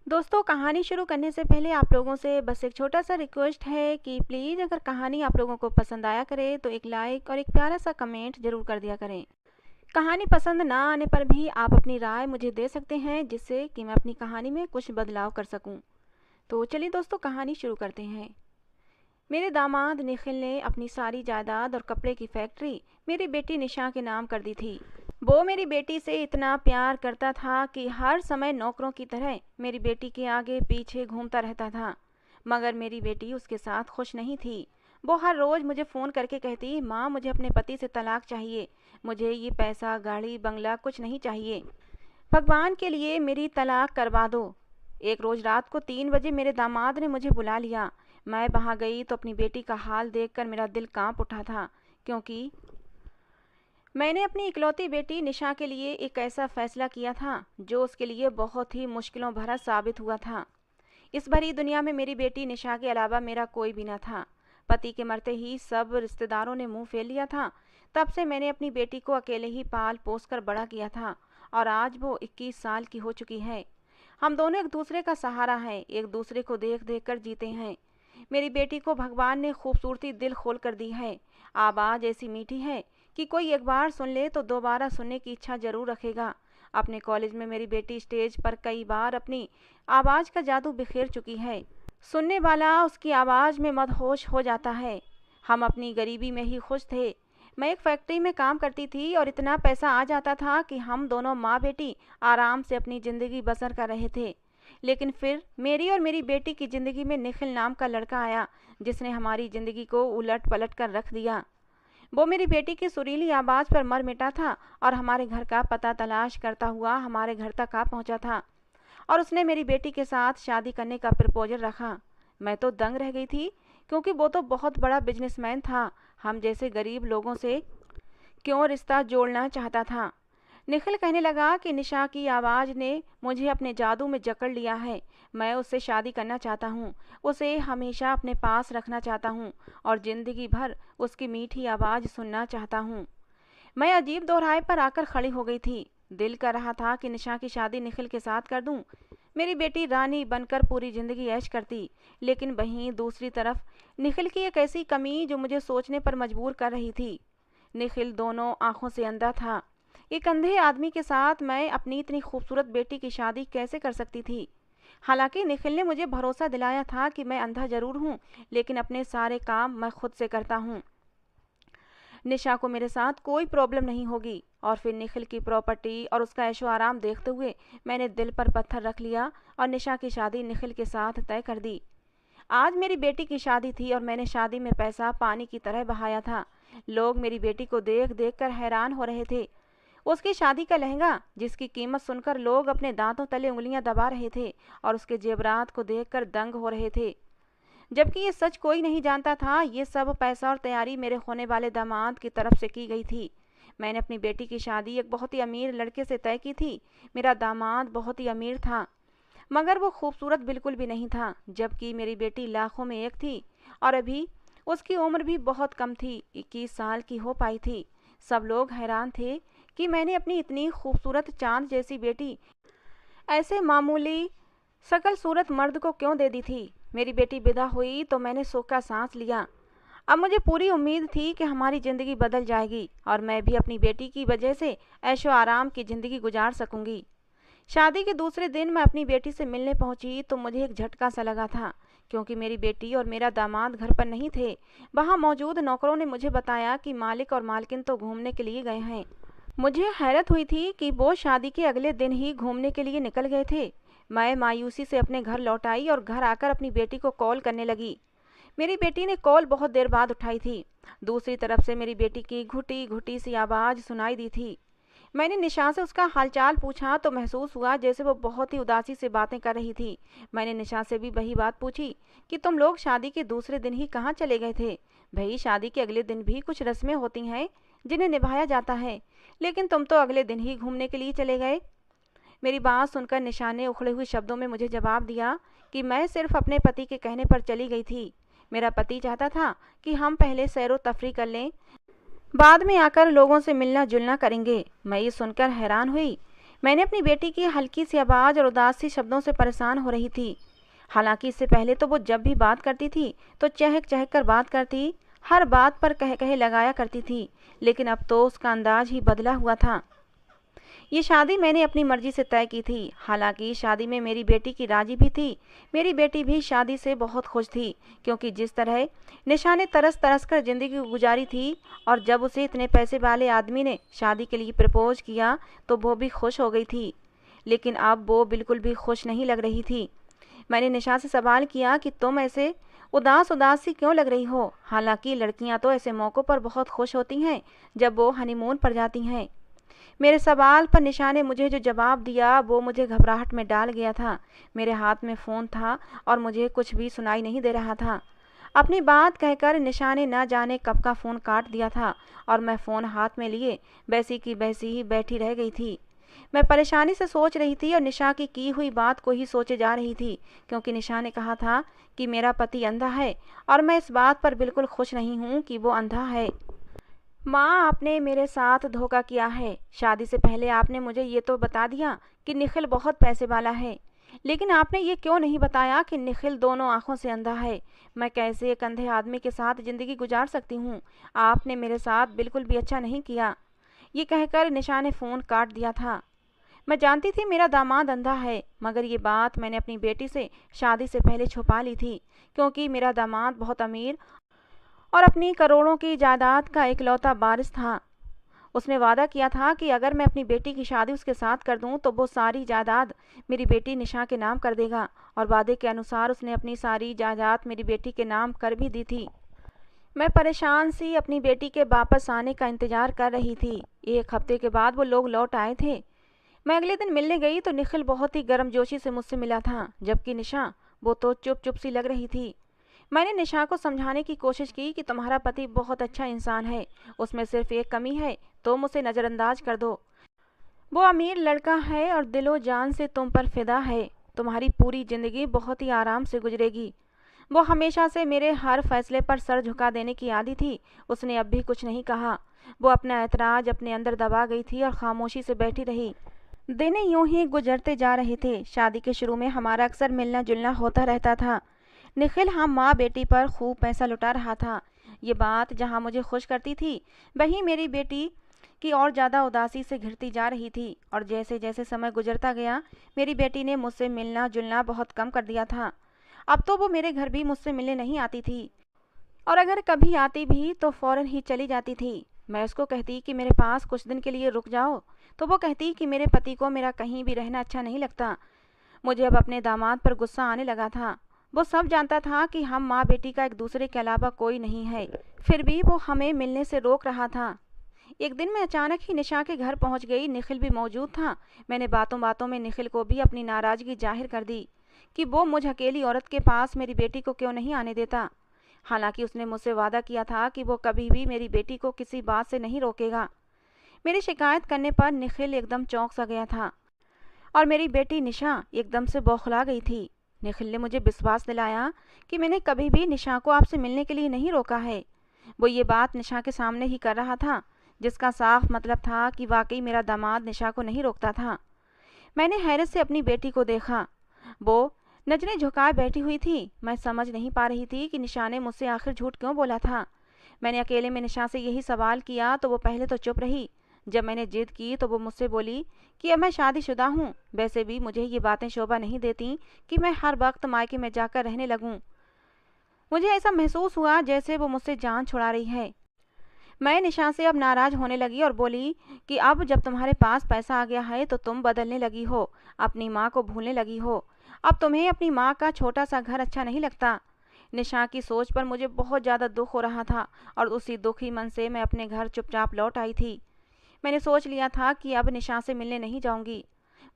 दोस्तों, कहानी शुरू करने से पहले आप लोगों से बस एक छोटा सा रिक्वेस्ट है कि प्लीज़ अगर कहानी आप लोगों को पसंद आया करे तो एक लाइक और एक प्यारा सा कमेंट ज़रूर कर दिया करें। कहानी पसंद ना आने पर भी आप अपनी राय मुझे दे सकते हैं, जिससे कि मैं अपनी कहानी में कुछ बदलाव कर सकूं। तो चलिए दोस्तों, कहानी शुरू करते हैं। मेरे दामाद निखिल ने अपनी सारी जायदाद और कपड़े की फैक्ट्री मेरी बेटी निशा के नाम कर दी थी। वो मेरी बेटी से इतना प्यार करता था कि हर समय नौकरों की तरह मेरी बेटी के आगे पीछे घूमता रहता था। मगर मेरी बेटी उसके साथ खुश नहीं थी। वो हर रोज़ मुझे फ़ोन करके कहती, माँ मुझे अपने पति से तलाक चाहिए, मुझे ये पैसा गाड़ी बंगला कुछ नहीं चाहिए, भगवान के लिए मेरी तलाक करवा दो। एक रोज़ रात को 3 बजे मेरे दामाद ने मुझे बुला लिया। मैं वहाँ गई तो अपनी बेटी का हाल देखकर मेरा दिल कांप उठा था, क्योंकि मैंने अपनी इकलौती बेटी निशा के लिए एक ऐसा फैसला किया था जो उसके लिए बहुत ही मुश्किलों भरा साबित हुआ था। इस भरी दुनिया में मेरी बेटी निशा के अलावा मेरा कोई भी न था। पति के मरते ही सब रिश्तेदारों ने मुंह फेर लिया था। तब से मैंने अपनी बेटी को अकेले ही पाल पोस कर बड़ा किया था और आज वो 21 साल की हो चुकी है। हम दोनों एक दूसरे का सहारा हैं, एक दूसरे को देख देख कर जीते हैं। मेरी बेटी को भगवान ने खूबसूरती दिल खोल कर दी है। आवाज़ ऐसी मीठी है कि कोई एक बार सुन ले तो दोबारा सुनने की इच्छा जरूर रखेगा। अपने कॉलेज में मेरी बेटी स्टेज पर कई बार अपनी आवाज़ का जादू बिखेर चुकी है। सुनने वाला उसकी आवाज़ में मदहोश हो जाता है। हम अपनी गरीबी में ही खुश थे। मैं एक फैक्ट्री में काम करती थी और इतना पैसा आ जाता था कि हम दोनों माँ बेटी आराम से अपनी ज़िंदगी बसर कर रहे थे। लेकिन फिर मेरी और मेरी बेटी की ज़िंदगी में निखिल नाम का लड़का आया, जिसने हमारी ज़िंदगी को उलट पलट कर रख दिया। वो मेरी बेटी की सुरीली आवाज़ पर मर मिटा था और हमारे घर का पता तलाश करता हुआ हमारे घर तक आ पहुंचा था और उसने मेरी बेटी के साथ शादी करने का प्रपोजल रखा। मैं तो दंग रह गई थी, क्योंकि वो तो बहुत बड़ा बिजनेसमैन था। हम जैसे गरीब लोगों से क्यों रिश्ता जोड़ना चाहता था। निखिल कहने लगा कि निशा की आवाज़ ने मुझे अपने जादू में जकड़ लिया है। मैं उससे शादी करना चाहता हूँ, उसे हमेशा अपने पास रखना चाहता हूँ और ज़िंदगी भर उसकी मीठी आवाज़ सुनना चाहता हूँ। मैं अजीब दोहराए पर आकर खड़ी हो गई थी। दिल कर रहा था कि निशा की शादी निखिल के साथ कर दूं। मेरी बेटी रानी बनकर पूरी ज़िंदगी ऐश करती। लेकिन वहीं दूसरी तरफ निखिल की एक ऐसी कमी जो मुझे सोचने पर मजबूर कर रही थी। निखिल दोनों आंखों से अंधा था। एक अंधे आदमी के साथ मैं अपनी इतनी खूबसूरत बेटी की शादी कैसे कर सकती थी। हालांकि निखिल ने मुझे भरोसा दिलाया था कि मैं अंधा जरूर हूँ, लेकिन अपने सारे काम मैं खुद से करता हूँ। निशा को मेरे साथ कोई प्रॉब्लम नहीं होगी। और फिर निखिल की प्रॉपर्टी और उसका ऐशो आराम देखते हुए मैंने दिल पर पत्थर रख लिया और निशा की शादी निखिल के साथ तय कर दी। आज मेरी बेटी की शादी थी और मैंने शादी में पैसा पानी की तरह बहाया था। लोग मेरी बेटी को देख देख कर हैरान हो रहे थे। उसकी शादी का लहंगा, जिसकी कीमत सुनकर लोग अपने दांतों तले उंगलियां दबा रहे थे और उसके जेवरात को देखकर दंग हो रहे थे। जबकि ये सच कोई नहीं जानता था, ये सब पैसा और तैयारी मेरे होने वाले दामाद की तरफ से की गई थी। मैंने अपनी बेटी की शादी एक बहुत ही अमीर लड़के से तय की थी। मेरा दामाद बहुत ही अमीर था, मगर वो खूबसूरत बिल्कुल भी नहीं था। जबकि मेरी बेटी लाखों में एक थी और अभी उसकी उम्र भी बहुत कम थी, 21 साल की हो पाई थी। सब लोग हैरान थे कि मैंने अपनी इतनी खूबसूरत चांद जैसी बेटी ऐसे मामूली शकल सूरत मर्द को क्यों दे दी थी। मेरी बेटी विदा हुई तो मैंने सुख का सांस लिया। अब मुझे पूरी उम्मीद थी कि हमारी ज़िंदगी बदल जाएगी और मैं भी अपनी बेटी की वजह से ऐशो आराम की ज़िंदगी गुजार सकूंगी। शादी के दूसरे दिन मैं अपनी बेटी से मिलने पहुंची तो मुझे एक झटका सा लगा था, क्योंकि मेरी बेटी और मेरा दामाद घर पर नहीं थे। वहां मौजूद नौकरों ने मुझे बताया कि मालिक और मालकिन तो घूमने के लिए गए हैं। मुझे हैरत हुई थी कि वो शादी के अगले दिन ही घूमने के लिए निकल गए थे। मैं मायूसी से अपने घर लौट आई और घर आकर अपनी बेटी को कॉल करने लगी। मेरी बेटी ने कॉल बहुत देर बाद उठाई थी। दूसरी तरफ से मेरी बेटी की घुटी घुटी सी आवाज़ सुनाई दी थी। मैंने निशा से उसका हालचाल पूछा तो महसूस हुआ जैसे वो बहुत ही उदासी से बातें कर रही थी। मैंने निशा से भी वही बात पूछी कि तुम लोग शादी के दूसरे दिन ही कहाँ चले गए थे। भाई, शादी के अगले दिन भी कुछ रस्में होती हैं जिन्हें निभाया जाता है, लेकिन तुम तो अगले दिन ही घूमने के लिए चले गए। मेरी बात सुनकर निशा ने उखड़े हुए शब्दों में मुझे जवाब दिया कि मैं सिर्फ अपने पति के कहने पर चली गई थी। मेरा पति चाहता था कि हम पहले सैरो तफरी कर लें, बाद में आकर लोगों से मिलना जुलना करेंगे। मैं ये सुनकर हैरान हुई। मैंने अपनी बेटी की हल्की सी आवाज़ और उदास सी शब्दों से परेशान हो रही थी। हालांकि इससे पहले तो वो जब भी बात करती थी तो चहक चहक कर बात करती, हर बात पर कह कहे लगाया करती थी, लेकिन अब तो उसका अंदाज ही बदला हुआ था। ये शादी मैंने अपनी मर्जी से तय की थी। हालांकि शादी में मेरी बेटी की राजी भी थी। मेरी बेटी भी शादी से बहुत खुश थी, क्योंकि जिस तरह निशा ने तरस तरस कर जिंदगी गुजारी थी, और जब उसे इतने पैसे वाले आदमी ने शादी के लिए प्रपोज किया तो वो भी खुश हो गई थी। लेकिन अब वो बिल्कुल भी खुश नहीं लग रही थी। मैंने निशा से सवाल किया कि तुम ऐसे उदास उदास सी क्यों लग रही हो। हालांकि लड़कियां तो ऐसे मौक़ों पर बहुत खुश होती हैं जब वो हनीमून पर जाती हैं। मेरे सवाल पर निशा ने मुझे जो जवाब दिया वो मुझे घबराहट में डाल गया था। मेरे हाथ में फ़ोन था और मुझे कुछ भी सुनाई नहीं दे रहा था। अपनी बात कहकर निशा ने न जाने कब का फ़ोन काट दिया था और मैं फ़ोन हाथ में लिए वैसी की वैसी ही बैठी रह गई थी। मैं परेशानी से सोच रही थी और निशा की हुई बात को ही सोचे जा रही थी, क्योंकि निशा ने कहा था कि मेरा पति अंधा है और मैं इस बात पर बिल्कुल खुश नहीं हूँ कि वो अंधा है। माँ, आपने मेरे साथ धोखा किया है। शादी से पहले आपने मुझे ये तो बता दिया कि निखिल बहुत पैसे वाला है, लेकिन आपने ये क्यों नहीं बताया कि निखिल दोनों आंखों से अंधा है। मैं कैसे एक अंधे आदमी के साथ ज़िंदगी गुजार सकती हूँ। आपने मेरे साथ बिल्कुल भी अच्छा नहीं किया। ये कहकर निशा ने फ़ोन काट दिया था। मैं जानती थी मेरा दामाद अंधा है, मगर ये बात मैंने अपनी बेटी से शादी से पहले छुपा ली थी, क्योंकि मेरा दामाद बहुत अमीर और अपनी करोड़ों की जायदाद का इकलौता वारिस था। उसने वादा किया था कि अगर मैं अपनी बेटी की शादी उसके साथ कर दूं तो वो सारी जायदाद मेरी बेटी निशा के नाम कर देगा, और वादे के अनुसार उसने अपनी सारी जायदाद मेरी बेटी के नाम कर भी दी थी। मैं परेशान सी अपनी बेटी के वापस आने का इंतजार कर रही थी। 1 हफ्ते के बाद वो लोग लौट आए थे। मैं अगले दिन मिलने गई तो निखिल बहुत ही गर्मजोशी से मुझसे मिला था, जबकि निशा वो तो चुप चुप सी लग रही थी। मैंने निशा को समझाने की कोशिश की कि तुम्हारा पति बहुत अच्छा इंसान है, उसमें सिर्फ एक कमी है, तुम उसे नज़रअंदाज कर दो। वो अमीर लड़का है और दिलो जान से तुम पर फिदा है। तुम्हारी पूरी ज़िंदगी बहुत ही आराम से गुजरेगी। वो हमेशा से मेरे हर फैसले पर सर झुका देने की आदी थी। उसने अब भी कुछ नहीं कहा। वो अपना ऐतराज अपने अंदर दबा गई थी और खामोशी से बैठी रही। दिन यूं ही गुजरते जा रहे थे। शादी के शुरू में हमारा अक्सर मिलना जुलना होता रहता था। निखिल हम माँ बेटी पर खूब पैसा लुटा रहा था। ये बात जहाँ मुझे खुश करती थी, वहीं मेरी बेटी की और ज़्यादा उदासी से घिरती जा रही थी। और जैसे जैसे समय गुजरता गया, मेरी बेटी ने मुझसे मिलना जुलना बहुत कम कर दिया था। अब तो वो मेरे घर भी मुझसे मिलने नहीं आती थी, और अगर कभी आती भी तो फ़ौरन ही चली जाती थी। मैं उसको कहती कि मेरे पास कुछ दिन के लिए रुक जाओ, तो वो कहती कि मेरे पति को मेरा कहीं भी रहना अच्छा नहीं लगता। मुझे अब अपने दामाद पर गुस्सा आने लगा था। वो सब जानता था कि हम माँ बेटी का एक दूसरे के अलावा कोई नहीं है, फिर भी वो हमें मिलने से रोक रहा था। एक दिन मैं अचानक ही निशा के घर पहुंच गई। निखिल भी मौजूद था। मैंने बातों बातों में निखिल को भी अपनी नाराज़गी जाहिर कर दी कि वो मुझ अकेली औरत के पास मेरी बेटी को क्यों नहीं आने देता। हालांकि उसने मुझसे वादा किया था कि वो कभी भी मेरी बेटी को किसी बात से नहीं रोकेगा। मेरी शिकायत करने पर निखिल एकदम चौंक सा गया था और मेरी बेटी निशा एकदम से बौखला गई थी। निखिल ने मुझे विश्वास दिलाया कि मैंने कभी भी निशा को आपसे मिलने के लिए नहीं रोका है। वो ये बात निशा के सामने ही कर रहा था, जिसका साफ मतलब था कि वाकई मेरा दामाद निशा को नहीं रोकता था। मैंने हैरत से अपनी बेटी को देखा। वो नजरें झुकाए बैठी हुई थी। मैं समझ नहीं पा रही थी कि निशा ने मुझसे आखिर झूठ क्यों बोला था। मैंने अकेले में निशा से यही सवाल किया तो वो पहले तो चुप रही। जब मैंने जिद की तो वो मुझसे बोली कि अब मैं शादीशुदा हूँ। वैसे भी मुझे ये बातें शोभा नहीं देती कि मैं हर वक्त मायके में जाकर रहने लगूँ। मुझे ऐसा महसूस हुआ जैसे वो मुझसे जान छुड़ा रही है। मैं निशा से अब नाराज होने लगी और बोली कि अब जब तुम्हारे पास पैसा आ गया है तो तुम बदलने लगी हो, अपनी माँ को भूलने लगी हो। अब तुम्हें अपनी माँ का छोटा सा घर अच्छा नहीं लगता। निशा की सोच पर मुझे बहुत ज़्यादा दुख हो रहा था और उसी दुखी मन से मैं अपने घर चुपचाप लौट आई थी। मैंने सोच लिया था कि अब निशा से मिलने नहीं जाऊंगी।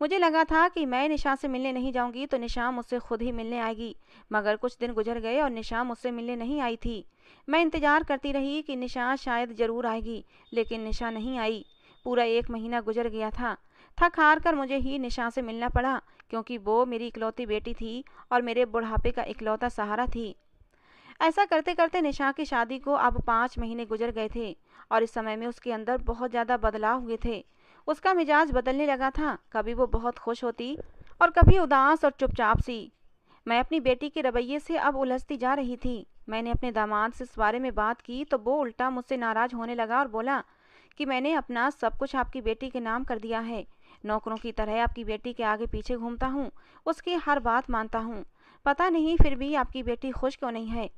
मुझे लगा था कि मैं निशा से मिलने नहीं जाऊंगी तो निशा मुझसे खुद ही मिलने आएगी। मगर कुछ दिन गुजर गए और निशा मुझसे मिलने नहीं आई थी। मैं इंतज़ार करती रही कि निशा शायद ज़रूर आएगी, लेकिन निशा नहीं आई। पूरा 1 महीना गुजर गया था। थक हार कर मुझे ही निशा से मिलना पड़ा, क्योंकि वो मेरी इकलौती बेटी थी और मेरे बुढ़ापे का इकलौता सहारा थी। ऐसा करते करते निशा की शादी को अब 5 महीने गुजर गए थे और इस समय में उसके अंदर बहुत ज़्यादा बदलाव हुए थे। उसका मिजाज बदलने लगा था। कभी वो बहुत खुश होती और कभी उदास और चुपचाप सी। मैं अपनी बेटी के रवैये से अब उलझती जा रही थी। मैंने अपने दामाद से इस बारे में बात की तो वो उल्टा मुझसे नाराज होने लगा और बोला कि मैंने अपना सब कुछ आपकी बेटी के नाम कर दिया है। नौकरों की तरह आपकी बेटी के आगे पीछे घूमता हूँ, उसकी हर बात मानता हूँ। पता नहीं फिर भी आपकी बेटी खुश क्यों नहीं है।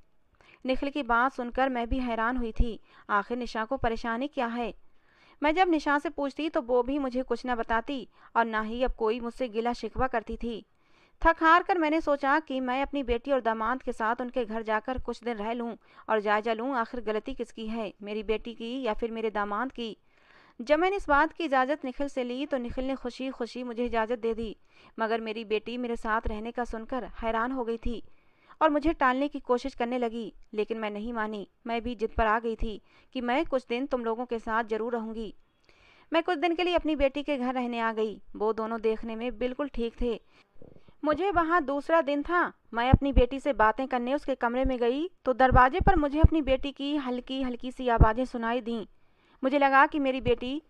निखिल की बात सुनकर मैं भी हैरान हुई थी। आखिर निशा को परेशानी क्या है। मैं जब निशा से पूछती तो वो भी मुझे कुछ न बताती और ना ही अब कोई मुझसे गिला शिकवा करती थी। थक हार कर मैंने सोचा कि मैं अपनी बेटी और दामाद के साथ उनके घर जाकर कुछ दिन रह लूं और जायजा लूं आखिर गलती किसकी है, मेरी बेटी की या फिर मेरे दामाद की। जब मैंने इस बात की इजाज़त निखिल से ली तो निखिल ने खुशी खुशी मुझे इजाज़त दे दी, मगर मेरी बेटी मेरे साथ रहने का सुनकर हैरान हो गई थी और मुझे टालने की कोशिश करने लगी। लेकिन मैं नहीं मानी। मैं भी जिद पर आ गई थी कि मैं कुछ दिन तुम लोगों के साथ जरूर रहूंगी। मैं कुछ दिन के लिए अपनी बेटी के घर रहने आ गई। वो दोनों देखने में बिल्कुल ठीक थे। मुझे वहाँ दूसरा दिन था। मैं अपनी बेटी से बातें करने उसके कमरे में गई तो दरवाजे पर मुझे अपनी बेटी की हल्की हल्की सी आवाज़ें सुनाई दीं। मुझे लगा कि मेरी बेटी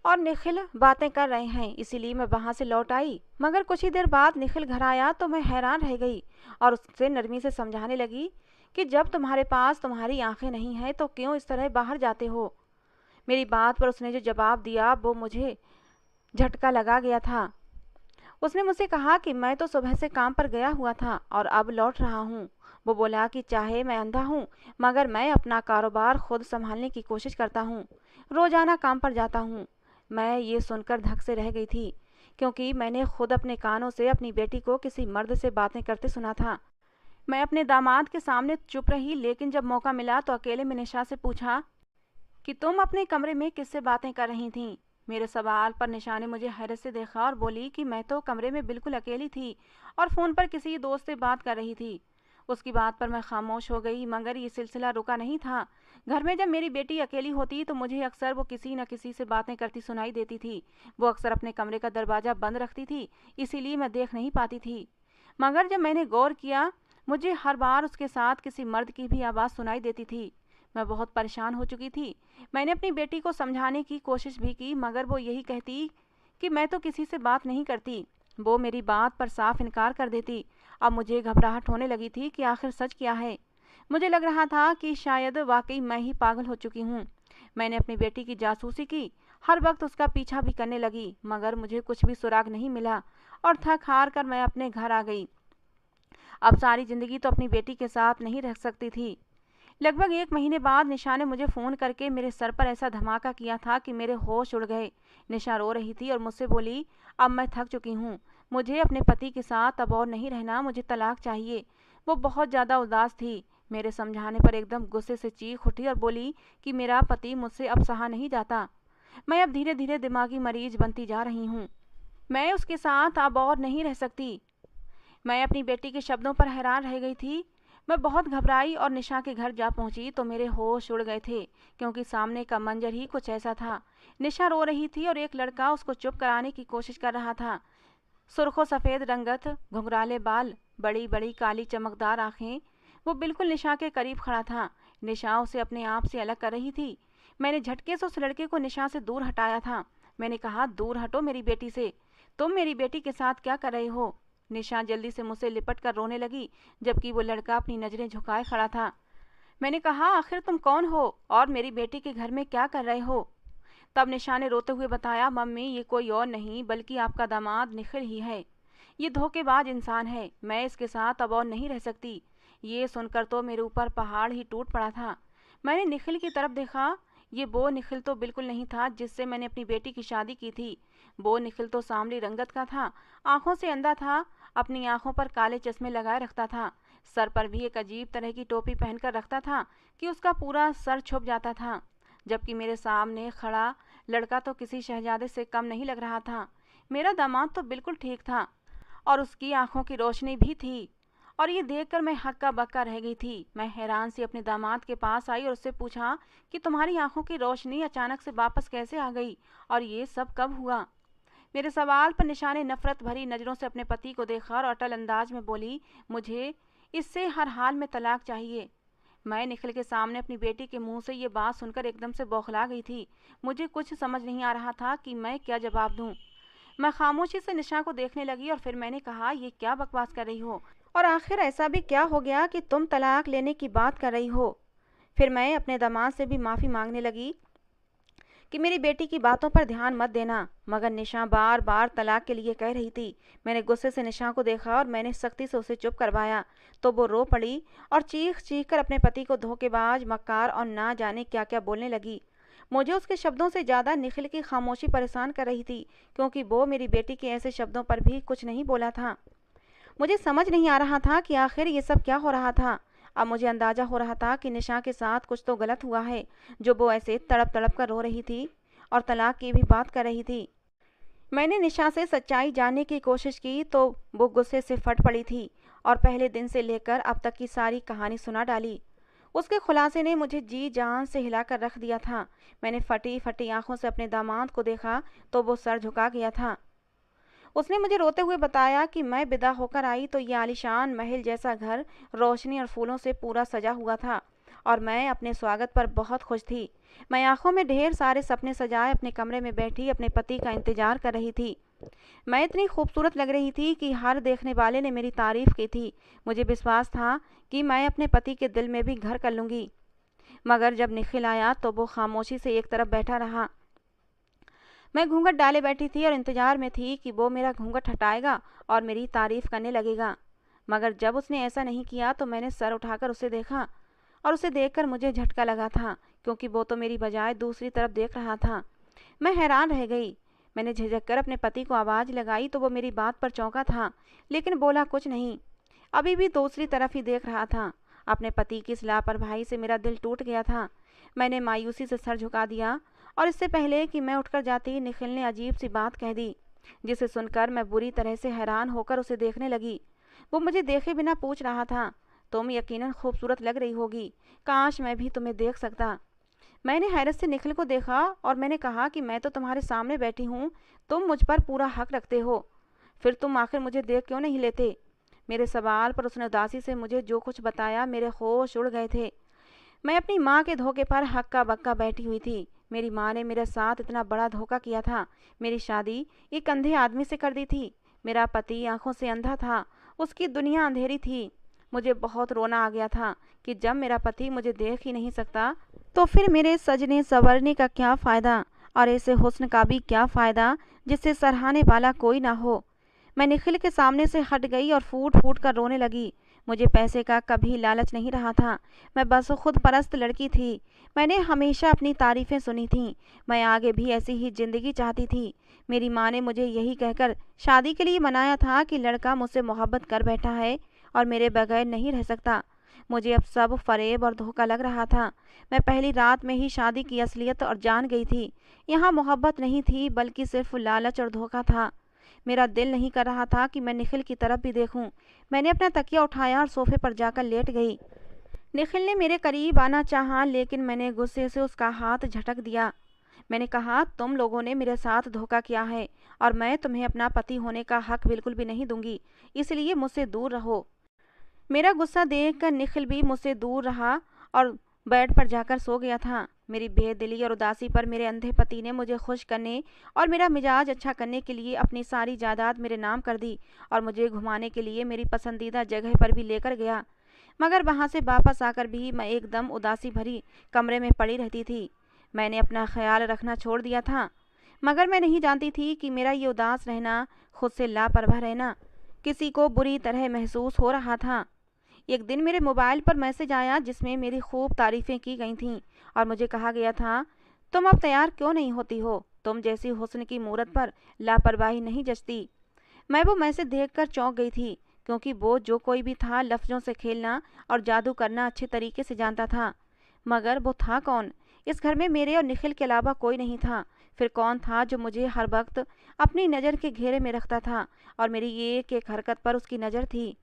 और निखिल बातें कर रहे हैं, इसीलिए मैं वहाँ से लौट आई। मगर कुछ ही देर बाद निखिल घर आया तो मैं हैरान रह गई और उससे नरमी से समझाने लगी कि जब तुम्हारे पास तुम्हारी आंखें नहीं हैं तो क्यों इस तरह बाहर जाते हो। मेरी बात पर उसने जो जवाब दिया वो मुझे झटका लगा गया था। उसने मुझसे कहा कि मैं तो सुबह से काम पर गया हुआ था और अब लौट रहा हूँ। वो बोला कि चाहे मैं अंधा हूँ मगर मैं अपना कारोबार खुद संभालने की कोशिश करता हूँ, रोजाना काम पर जाता हूँ। मैं ये सुनकर धक से रह गई थी क्योंकि मैंने खुद अपने कानों से अपनी बेटी को किसी मर्द से बातें करते सुना था। मैं अपने दामाद के सामने चुप रही, लेकिन जब मौका मिला तो अकेले में निशा से पूछा कि तुम अपने कमरे में किससे बातें कर रही थीं। मेरे सवाल पर निशा ने मुझे हैरत से देखा और बोली कि मैं तो कमरे में बिल्कुल अकेली थी और फ़ोन पर किसी दोस्त से बात कर रही थी। उसकी बात पर मैं खामोश हो गई, मगर ये सिलसिला रुका नहीं था। घर में जब मेरी बेटी अकेली होती तो मुझे अक्सर वो किसी न किसी से बातें करती सुनाई देती थी। वो अक्सर अपने कमरे का दरवाज़ा बंद रखती थी, इसीलिए मैं देख नहीं पाती थी। मगर जब मैंने गौर किया, मुझे हर बार उसके साथ किसी मर्द की भी आवाज़ सुनाई देती थी। मैं बहुत परेशान हो चुकी थी। मैंने अपनी बेटी को समझाने की कोशिश भी की, मगर वो यही कहती कि मैं तो किसी से बात नहीं करती। वो मेरी बात पर साफ इनकार कर देती। अब मुझे घबराहट होने लगी थी कि आखिर सच क्या है। मुझे लग रहा था कि शायद वाकई मैं ही पागल हो चुकी हूँ। मैंने अपनी बेटी की जासूसी की, हर वक्त उसका पीछा भी करने लगी, मगर मुझे कुछ भी सुराग नहीं मिला और थक हार कर मैं अपने घर आ गई। अब सारी जिंदगी तो अपनी बेटी के साथ नहीं रह सकती थी। लगभग 1 महीने बाद निशा ने मुझे फ़ोन करके मेरे सर पर ऐसा धमाका किया था कि मेरे होश उड़ गए। निशा रो रही थी और मुझसे बोली, अब मैं थक चुकी हूँ, मुझे अपने पति के साथ अब और नहीं रहना, मुझे तलाक चाहिए। वो बहुत ज़्यादा उदास थी। मेरे समझाने पर एकदम गुस्से से चीख उठी और बोली कि मेरा पति मुझसे अब सहा नहीं जाता। मैं अब धीरे धीरे दिमागी मरीज बनती जा रही हूँ। मैं उसके साथ अब और नहीं रह सकती। मैं अपनी बेटी के शब्दों पर हैरान रह गई थी। मैं बहुत घबराई और निशा के घर जा पहुंची तो मेरे होश उड़ गए थे, क्योंकि सामने का मंजर ही कुछ ऐसा था। निशा रो रही थी और एक लड़का उसको चुप कराने की कोशिश कर रहा था। सुर्खों सफ़ेद रंगत, घुंघराले बाल, बड़ी बड़ी काली चमकदार आंखें। वो बिल्कुल निशा के करीब खड़ा था। निशा उसे अपने आप से अलग कर रही थी। मैंने झटके से उस लड़के को निशा से दूर हटाया था। मैंने कहा, दूर हटो मेरी बेटी से। तुम मेरी बेटी के साथ क्या कर रहे हो। निशा जल्दी से मुझसे लिपट कर रोने लगी, जबकि वो लड़का अपनी नज़रें झुकाए खड़ा था। मैंने कहा, आखिर तुम कौन हो और मेरी बेटी के घर में क्या कर रहे हो। तब निशा ने रोते हुए बताया, मम्मी ये कोई और नहीं बल्कि आपका दामाद निखिल ही है। ये धोखेबाज इंसान है, मैं इसके साथ अब और नहीं रह सकती। ये सुनकर तो मेरे ऊपर पहाड़ ही टूट पड़ा था। मैंने निखिल की तरफ देखा। ये वो निखिल तो बिल्कुल नहीं था जिससे मैंने अपनी बेटी की शादी की थी। वो निखिल तो सांवली रंगत का था, आंखों से अंधा था, अपनी आंखों पर काले चश्मे लगाए रखता था, सर पर भी एक अजीब तरह की टोपी पहनकर रखता था कि उसका पूरा सर छुप जाता था। जबकि मेरे सामने खड़ा लड़का तो किसी शहजादे से कम नहीं लग रहा था। मेरा दामाद तो बिल्कुल ठीक था और उसकी आंखों की रोशनी भी थी। और ये देखकर मैं हक्का बक्का रह गई थी। मैं हैरान सी अपने दामाद के पास आई और उससे पूछा कि तुम्हारी आंखों की रोशनी अचानक से वापस कैसे आ गई और ये सब कब हुआ। मेरे सवाल पर निशा ने नफरत भरी नज़रों से अपने पति को देखा और अटल अंदाज में बोली, मुझे इससे हर हाल में तलाक चाहिए। मैं निखिल के सामने अपनी बेटी के मुंह से ये बात सुनकर एकदम से बौखला गई थी। मुझे कुछ समझ नहीं आ रहा था कि मैं क्या जवाब दूं। मैं खामोशी से निशा को देखने लगी और फिर मैंने कहा, ये क्या बकवास कर रही हो? और आखिर ऐसा भी क्या हो गया कि तुम तलाक लेने की बात कर रही हो? फिर मैं अपने दामाद से भी माफ़ी मांगने लगी कि मेरी बेटी की बातों पर ध्यान मत देना, मगर निशा बार बार तलाक के लिए कह रही थी। मैंने गुस्से से निशा को देखा और मैंने सख्ती से उसे चुप करवाया, तो वो रो पड़ी और चीख चीख कर अपने पति को धोखेबाज, मक्कार और ना जाने क्या क्या बोलने लगी। मुझे उसके शब्दों से ज़्यादा निखिल की खामोशी परेशान कर रही थी, क्योंकि वो मेरी बेटी के ऐसे शब्दों पर भी कुछ नहीं बोला था। मुझे समझ नहीं आ रहा था कि आखिर ये सब क्या हो रहा था। अब मुझे अंदाजा हो रहा था कि निशा के साथ कुछ तो गलत हुआ है, जो वो ऐसे तड़प तड़प कर रो रही थी और तलाक की भी बात कर रही थी। मैंने निशा से सच्चाई जानने की कोशिश की तो वो गुस्से से फट पड़ी थी और पहले दिन से लेकर अब तक की सारी कहानी सुना डाली। उसके खुलासे ने मुझे जी जान से हिलाकर रख दिया था। मैंने फटी फटी आंखों से अपने दामाद को देखा तो वो सर झुका गया था। उसने मुझे रोते हुए बताया कि मैं विदा होकर आई तो ये आलीशान महल जैसा घर रोशनी और फूलों से पूरा सजा हुआ था और मैं अपने स्वागत पर बहुत खुश थी। मैं आंखों में ढेर सारे सपने सजाए अपने कमरे में बैठी अपने पति का इंतजार कर रही थी। मैं इतनी खूबसूरत लग रही थी कि हर देखने वाले ने मेरी तारीफ की थी। मुझे विश्वास था कि मैं अपने पति के दिल में भी घर कर लूँगी। मगर जब निखिल आया तो वो खामोशी से एक तरफ बैठा रहा। मैं घूंघट डाले बैठी थी और इंतजार में थी कि वो मेरा घूंघट हटाएगा और मेरी तारीफ करने लगेगा। मगर जब उसने ऐसा नहीं किया तो मैंने सर उठाकर उसे देखा और उसे देखकर मुझे झटका लगा था, क्योंकि वो तो मेरी बजाय दूसरी तरफ देख रहा था। मैं हैरान रह गई। मैंने झिझक कर अपने पति को आवाज़ लगाई तो वो मेरी बात पर चौंका था, लेकिन बोला कुछ नहीं। अभी भी दूसरी तरफ ही देख रहा था। अपने पति की इस लापरवाही से मेरा दिल टूट गया था। मैंने मायूसी से सर झुका दिया और इससे पहले कि मैं उठकर जाती निखिल ने अजीब सी बात कह दी, जिसे सुनकर मैं बुरी तरह से हैरान होकर उसे देखने लगी। वो मुझे देखे बिना पूछ रहा था, तुम यकीनन खूबसूरत लग रही होगी, काश मैं भी तुम्हें देख सकता। मैंने हैरत से निखिल को देखा और मैंने कहा कि मैं तो तुम्हारे सामने बैठी हूँ, तुम मुझ पर पूरा हक रखते हो, फिर तुम आखिर मुझे देख क्यों नहीं लेते? मेरे सवाल पर उसने उदासी से मुझे जो कुछ बताया, मेरे होश उड़ गए थे। मैं अपनी माँ के धोखे पर हक्का बक्का बैठी हुई थी। मेरी माँ ने मेरे साथ इतना बड़ा धोखा किया था। मेरी शादी एक अंधे आदमी से कर दी थी। मेरा पति आंखों से अंधा था, उसकी दुनिया अंधेरी थी। मुझे बहुत रोना आ गया था कि जब मेरा पति मुझे देख ही नहीं सकता तो फिर मेरे सजने संवरने का क्या फ़ायदा, और ऐसे हुस्न का भी क्या फ़ायदा जिससे सराहने वाला कोई ना हो। मैं निखिल के सामने से हट गई और फूट फूट कर रोने लगी। मुझे पैसे का कभी लालच नहीं रहा था। मैं बस खुद परस्त लड़की थी। मैंने हमेशा अपनी तारीफ़ें सुनी थीं। मैं आगे भी ऐसी ही ज़िंदगी चाहती थी। मेरी माँ ने मुझे यही कहकर शादी के लिए मनाया था कि लड़का मुझसे मोहब्बत कर बैठा है और मेरे बगैर नहीं रह सकता। मुझे अब सब फरेब और धोखा लग रहा था। मैं पहली रात में ही शादी की असलियत और जान गई थी। यहाँ मोहब्बत नहीं थी, बल्कि सिर्फ लालच और धोखा था। मेरा दिल नहीं कर रहा था कि मैं निखिल की तरफ भी देखूं। मैंने अपना तकिया उठाया और सोफे पर जाकर लेट गई। निखिल ने मेरे करीब आना चाहा, लेकिन मैंने गुस्से से उसका हाथ झटक दिया। मैंने कहा, तुम लोगों ने मेरे साथ धोखा किया है और मैं तुम्हें अपना पति होने का हक बिल्कुल भी नहीं दूंगी, इसलिए मुझसे दूर रहो। मेरा गुस्सा देखकर निखिल भी मुझसे दूर रहा और बेड पर जाकर सो गया था। मेरी बेदिली और उदासी पर मेरे अंधे पति ने मुझे खुश करने और मेरा मिजाज अच्छा करने के लिए अपनी सारी जायदाद मेरे नाम कर दी और मुझे घुमाने के लिए मेरी पसंदीदा जगह पर भी लेकर गया। मगर वहाँ से वापस आकर भी मैं एकदम उदासी भरी कमरे में पड़ी रहती थी। मैंने अपना ख्याल रखना छोड़ दिया था, मगर मैं नहीं जानती थी कि मेरा ये उदास रहना, खुद से लापरवाह रहना, किसी को बुरी तरह महसूस हो रहा था। एक दिन मेरे मोबाइल पर मैसेज आया जिसमें मेरी खूब तारीफ़ें की गई थीं और मुझे कहा गया था, तुम अब तैयार क्यों नहीं होती हो? तुम जैसी हुस्न की मूरत पर लापरवाही नहीं जचती। मैं वो मैसेज देखकर चौंक गई थी, क्योंकि वो जो कोई भी था लफ्ज़ों से खेलना और जादू करना अच्छे तरीके से जानता था। मगर वो था कौन? इस घर में मेरे और निखिल के अलावा कोई नहीं था। फिर कौन था जो मुझे हर वक्त अपनी नज़र के घेरे में रखता था और मेरी एक एक हरकत पर उसकी नज़र थी?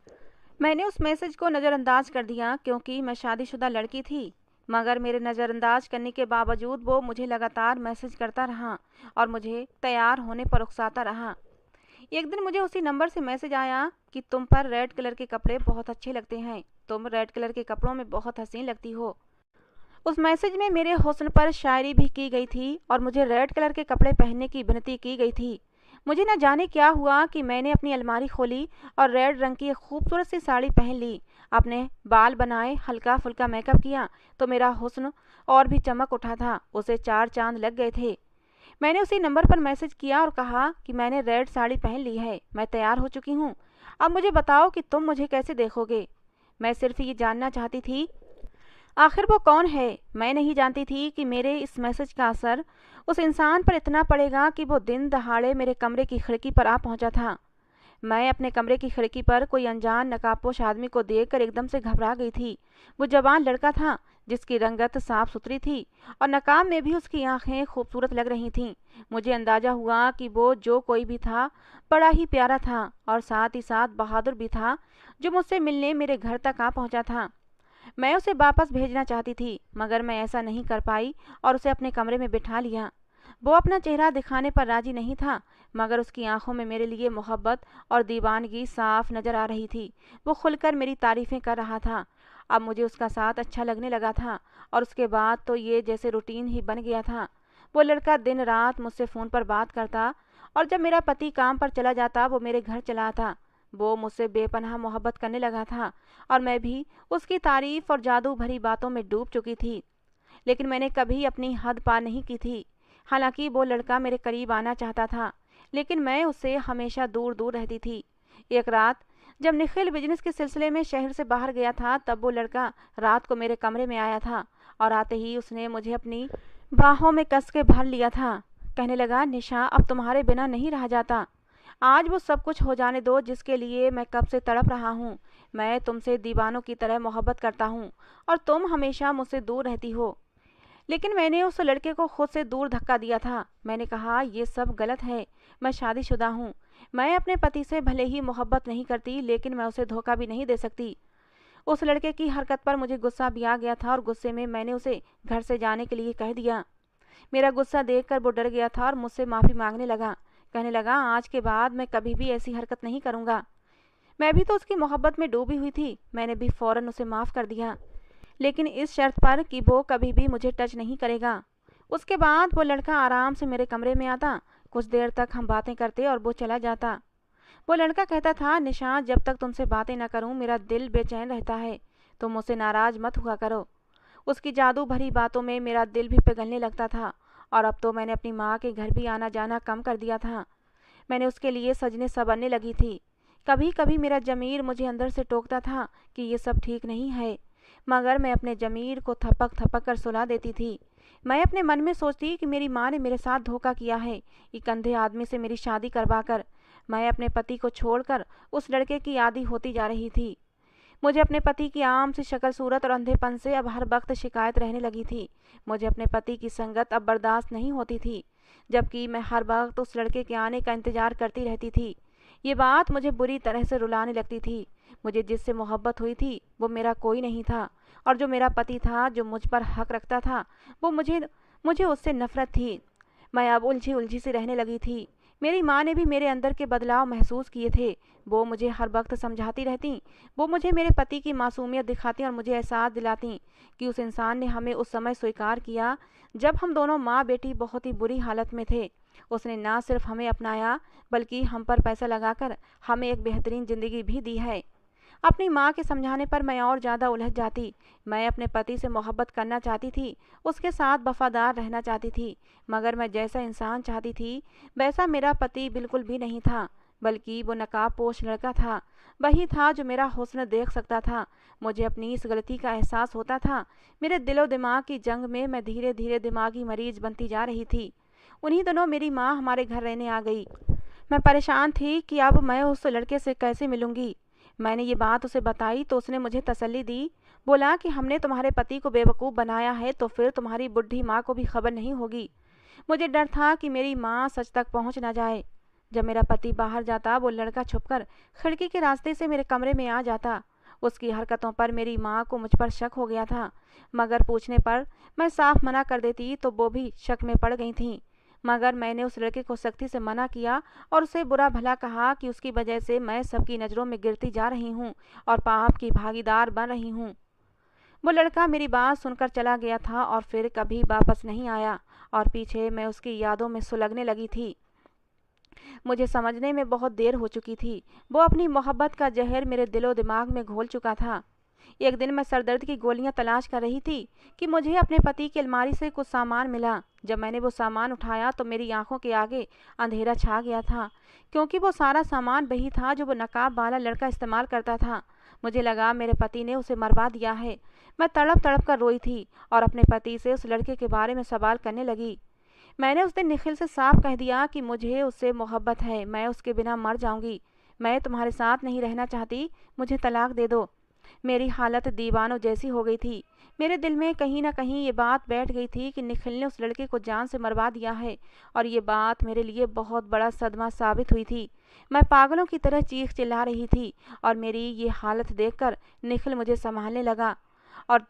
मैंने उस मैसेज को नज़रअंदाज कर दिया, क्योंकि मैं शादीशुदा लड़की थी। मगर मेरे नज़रअंदाज करने के बावजूद वो मुझे लगातार मैसेज करता रहा और मुझे तैयार होने पर उकसाता रहा। एक दिन मुझे उसी नंबर से मैसेज आया कि तुम पर रेड कलर के कपड़े बहुत अच्छे लगते हैं, तुम रेड कलर के कपड़ों में बहुत हसीन लगती हो। उस मैसेज में मेरे हुस्न पर शायरी भी की गई थी और मुझे रेड कलर के कपड़े पहनने की विनती की गई थी। मुझे न जाने क्या हुआ कि मैंने अपनी अलमारी खोली और रेड रंग की एक खूबसूरत सी साड़ी पहन ली। अपने बाल बनाए, हल्का फुल्का मेकअप किया तो मेरा हुस्न और भी चमक उठा था। उसे 4 चांद लग गए थे। मैंने उसी नंबर पर मैसेज किया और कहा कि मैंने रेड साड़ी पहन ली है, मैं तैयार हो चुकी हूँ। अब मुझे बताओ कि तुम मुझे कैसे देखोगे। मैं सिर्फ ये जानना चाहती थी आखिर वो कौन है। मैं नहीं जानती थी कि मेरे इस मैसेज का असर उस इंसान पर इतना पड़ेगा कि वो दिन दहाड़े मेरे कमरे की खिड़की पर आ पहुंचा था। मैं अपने कमरे की खिड़की पर कोई अनजान नकाबपोश आदमी को देखकर एकदम से घबरा गई थी। वो जवान लड़का था जिसकी रंगत साफ सुथरी थी और नकाब में भी उसकी आंखें खूबसूरत लग रही थीं। मुझे अंदाजा हुआ कि वो जो कोई भी था बड़ा ही प्यारा था और साथ ही साथ बहादुर भी था, जो मुझसे मिलने मेरे घर तक आ पहुंचा था। मैं उसे वापस भेजना चाहती थी मगर मैं ऐसा नहीं कर पाई और उसे अपने कमरे में बिठा लिया। वो अपना चेहरा दिखाने पर राजी नहीं था मगर उसकी आंखों में मेरे लिए मोहब्बत और दीवानगी साफ नजर आ रही थी। वो खुलकर मेरी तारीफें कर रहा था। अब मुझे उसका साथ अच्छा लगने लगा था और उसके बाद तो ये जैसे रूटीन ही बन गया था। वो लड़का दिन रात मुझसे फ़ोन पर बात करता और जब मेरा पति काम पर चला जाता वो मेरे घर चला आता। वो मुझसे बेपनाह मोहब्बत करने लगा था और मैं भी उसकी तारीफ और जादू भरी बातों में डूब चुकी थी। लेकिन मैंने कभी अपनी हद पार नहीं की थी। हालांकि वो लड़का मेरे करीब आना चाहता था लेकिन मैं उससे हमेशा दूर दूर रहती थी। एक रात जब निखिल बिजनेस के सिलसिले में शहर से बाहर गया था तब वो लड़का रात को मेरे कमरे में आया था और आते ही उसने मुझे अपनी बाहों में कस के भर लिया था। कहने लगा, निशा अब तुम्हारे बिना नहीं रहा जाता। आज वो सब कुछ हो जाने दो जिसके लिए मैं कब से तड़प रहा हूँ। मैं तुमसे दीवानों की तरह मोहब्बत करता हूँ और तुम हमेशा मुझसे दूर रहती हो। लेकिन मैंने उस लड़के को खुद से दूर धक्का दिया था। मैंने कहा ये सब गलत है, मैं शादीशुदा हूँ। मैं अपने पति से भले ही मोहब्बत नहीं करती लेकिन मैं उसे धोखा भी नहीं दे सकती। उस लड़के की हरकत पर मुझे गुस्सा भी आ गया था और गुस्से में मैंने उसे घर से जाने के लिए कह दिया। मेरा गुस्सा देखकर वो डर गया था और मुझसे माफ़ी मांगने लगा। कहने लगा, आज के बाद मैं कभी भी ऐसी हरकत नहीं करूँगा। मैं भी तो उसकी मोहब्बत में डूबी हुई थी। मैंने भी फ़ौरन उसे माफ़ कर दिया लेकिन इस शर्त पर कि वो कभी भी मुझे टच नहीं करेगा। उसके बाद वो लड़का आराम से मेरे कमरे में आता। कुछ देर तक हम बातें करते और वो चला जाता। वो लड़का कहता था, निशा जब तक तुमसे बातें न करूं मेरा दिल बेचैन रहता है, तुम मुझसे नाराज मत हुआ करो। उसकी जादू भरी बातों में मेरा दिल भी पिघलने लगता था और अब तो मैंने अपनी माँ के घर भी आना जाना कम कर दिया था। मैंने उसके लिए सजने संवरने लगी थी। कभी कभी मेरा जमीर मुझे अंदर से टोकता था कि ये सब ठीक नहीं है, मगर मैं अपने जमीर को थपक थपक कर सुला देती थी। मैं अपने मन में सोचती कि मेरी माँ ने मेरे साथ धोखा किया है, एक अंधे आदमी से मेरी शादी करवा कर। मैं अपने पति को छोड़कर उस लड़के की आदी होती जा रही थी। मुझे अपने पति की आम सी शक्ल सूरत और अंधेपन से अब हर वक्त शिकायत रहने लगी थी। मुझे अपने पति की संगत अब बर्दाश्त नहीं होती थी, जबकि मैं हर वक्त उस लड़के के आने का इंतजार करती रहती थी। ये बात मुझे बुरी तरह से रुलाने लगती थी। मुझे जिससे मोहब्बत हुई थी वो मेरा कोई नहीं था और जो मेरा पति था, जो मुझ पर हक रखता था, वो मुझे मुझे उससे नफरत थी। मैं अब उलझी उलझी सी रहने लगी थी। मेरी माँ ने भी मेरे अंदर के बदलाव महसूस किए थे। वो मुझे हर वक्त समझाती रहती। वो मुझे मेरे पति की मासूमियत दिखाती और मुझे एहसास दिलाती कि उस इंसान ने हमें उस समय स्वीकार किया जब हम दोनों माँ बेटी बहुत ही बुरी हालत में थे। उसने ना सिर्फ हमें अपनाया बल्कि हम पर पैसा लगाकर हमें एक बेहतरीन ज़िंदगी भी दी है। अपनी माँ के समझाने पर मैं और ज़्यादा उलझ जाती। मैं अपने पति से मोहब्बत करना चाहती थी, उसके साथ वफादार रहना चाहती थी, मगर मैं जैसा इंसान चाहती थी वैसा मेरा पति बिल्कुल भी नहीं था, बल्कि वो नकाबपोश लड़का था। वही था जो मेरा हुस्न देख सकता था। मुझे अपनी इस गलती का एहसास होता था। मेरे दिलो दिमाग की जंग में मैं धीरे धीरे दिमागी मरीज बनती जा रही थी। उन्हीं दिनों मेरी माँ हमारे घर रहने आ गई। मैं परेशान थी कि अब मैं उस लड़के से कैसे मिलूंगी। मैंने ये बात उसे बताई तो उसने मुझे तसल्ली दी। बोला कि हमने तुम्हारे पति को बेवकूफ़ बनाया है तो फिर तुम्हारी बुढ़ी माँ को भी खबर नहीं होगी। मुझे डर था कि मेरी माँ सच तक पहुँच ना जाए। जब मेरा पति बाहर जाता वो लड़का छुपकर खिड़की के रास्ते से मेरे कमरे में आ जाता। उसकी हरकतों पर मेरी माँ को मुझ पर शक हो गया था, मगर पूछने पर मैं साफ मना कर देती तो वो भी शक में पड़ गई थीं। मगर मैंने उस लड़के को सख्ती से मना किया और उसे बुरा भला कहा कि उसकी वजह से मैं सबकी नज़रों में गिरती जा रही हूँ और पाप की भागीदार बन रही हूँ। वो लड़का मेरी बात सुनकर चला गया था और फिर कभी वापस नहीं आया और पीछे मैं उसकी यादों में सुलगने लगी थी। मुझे समझने में बहुत देर हो चुकी थी। वो अपनी मोहब्बत का जहर मेरे दिलो दिमाग में घोल चुका था। एक दिन मैं सरदर्द की गोलियां तलाश कर रही थी कि मुझे अपने पति की अलमारी से कुछ सामान मिला। जब मैंने वो सामान उठाया तो मेरी आंखों के आगे अंधेरा छा गया था, क्योंकि वो सारा सामान वही था जो वो नकाब वाला लड़का इस्तेमाल करता था। मुझे लगा मेरे पति ने उसे मरवा दिया है। मैं तड़प तड़प कर रोई थी और अपने पति से उस लड़के के बारे में सवाल करने लगी। मैंने उस दिन निखिल से साफ कह दिया कि मुझे उससे मोहब्बत है, मैं उसके बिना मर जाऊंगी। मैं तुम्हारे साथ नहीं रहना चाहती, मुझे तलाक दे दो। मेरी हालत दीवानों जैसी हो गई थी। मेरे दिल में कहीं ना कहीं ये बात बैठ गई थी कि निखिल ने उस लड़के को जान से मरवा दिया है और ये बात मेरे लिए बहुत बड़ा सदमा साबित हुई थी। मैं पागलों की तरह चीख चिल्ला रही थी और मेरी ये हालत देखकर निखिल मुझे संभालने लगा। और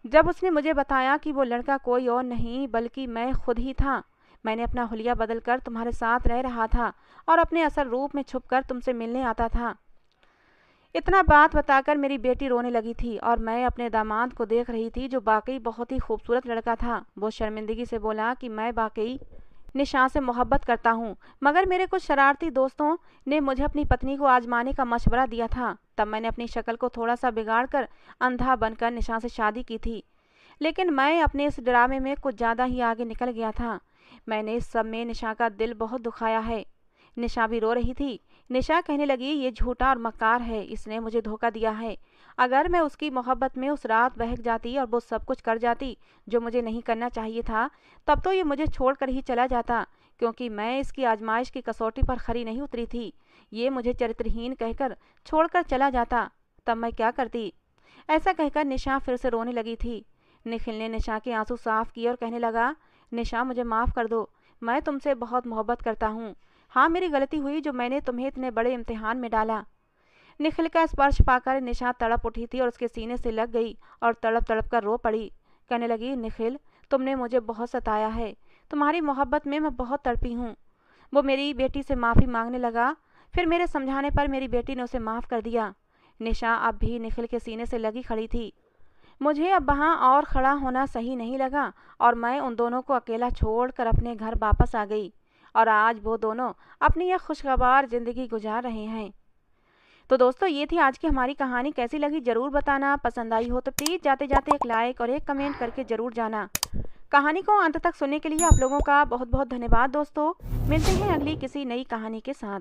जब उसने मुझे बताया कि वो लड़का कोई और नहीं बल्कि मैं खुद ही था, मैंने अपना हुलिया बदलकर तुम्हारे साथ रह रहा था और अपने असल रूप में छुपकर तुमसे मिलने आता था। इतना बात बताकर मेरी बेटी रोने लगी थी और मैं अपने दामाद को देख रही थी जो वाकई बहुत ही खूबसूरत लड़का था। वो शर्मिंदगी से बोला कि मैं वाकई निशा से मोहब्बत करता हूँ, मगर मेरे कुछ शरारती दोस्तों ने मुझे अपनी पत्नी को आजमाने का मशवरा दिया था। तब मैंने अपनी शक्ल को थोड़ा सा बिगाड़ कर अंधा बनकर निशा से शादी की थी। लेकिन मैं अपने इस ड्रामे में कुछ ज़्यादा ही आगे निकल गया था। मैंने इस सब में निशा का दिल बहुत दुखाया है। निशा भी रो रही थी। निशा कहने लगी, ये झूठा और मक्कार है, इसने मुझे धोखा दिया है। अगर मैं उसकी मोहब्बत में उस रात बहक जाती और वो सब कुछ कर जाती जो मुझे नहीं करना चाहिए था, तब तो ये मुझे छोड़कर ही चला जाता, क्योंकि मैं इसकी आजमाइश की कसौटी पर खरी नहीं उतरी थी। ये मुझे चरित्रहीन कहकर छोड़कर चला जाता, तब मैं क्या करती। ऐसा कहकर निशा फिर से रोने लगी थी। निखिल ने निशा के आंसू साफ किए और कहने लगा, निशा मुझे माफ़ कर दो, मैं तुमसे बहुत मोहब्बत करता हूँ। हाँ, मेरी गलती हुई जो मैंने तुम्हें इतने बड़े इम्तिहान में डाला। निखिल का स्पर्श पाकर निशा तड़प उठी थी और उसके सीने से लग गई और तड़प तड़प कर रो पड़ी। कहने लगी, निखिल तुमने मुझे बहुत सताया है, तुम्हारी मोहब्बत में मैं बहुत तड़पी हूँ। वो मेरी बेटी से माफ़ी मांगने लगा। फिर मेरे समझाने पर मेरी बेटी ने उसे माफ़ कर दिया। निशा अब भी निखिल के सीने से लगी खड़ी थी। मुझे अब वहाँ और खड़ा होना सही नहीं लगा और मैं उन दोनों को अकेला छोड़कर अपने घर वापस आ गई और आज वो दोनों अपनी यह खुशगवार ज़िंदगी गुजार रहे हैं। तो दोस्तों, ये थी आज की हमारी कहानी। कैसी लगी ज़रूर बताना। पसंद आई हो तो प्लीज़ जाते जाते एक लाइक और एक कमेंट करके ज़रूर जाना। कहानी को अंत तक सुनने के लिए आप लोगों का बहुत बहुत धन्यवाद दोस्तों। मिलते हैं अगली किसी नई कहानी के साथ।